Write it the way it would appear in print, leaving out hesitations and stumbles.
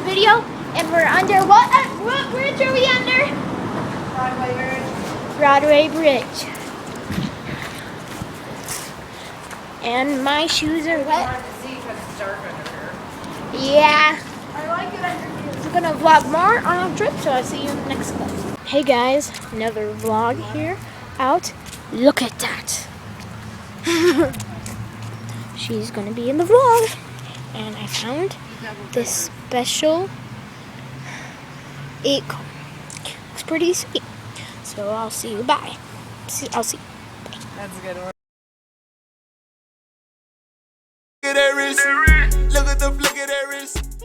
video, and we're under what bridge are we under? Broadway Bridge. Broadway Bridge. And my shoes are It's wet. hard to see because it's dark under here. Yeah. I like it under here. We're gonna vlog more on our trip, so I'll see you in the next clip. Hey guys, another vlog here out. Look at that. She's gonna be in the vlog. And I found this special acorn. Looks pretty sweet. So I'll see you. Bye. I'll see you. That's a good one. Look at that wrist. Look at the flick of that wrist.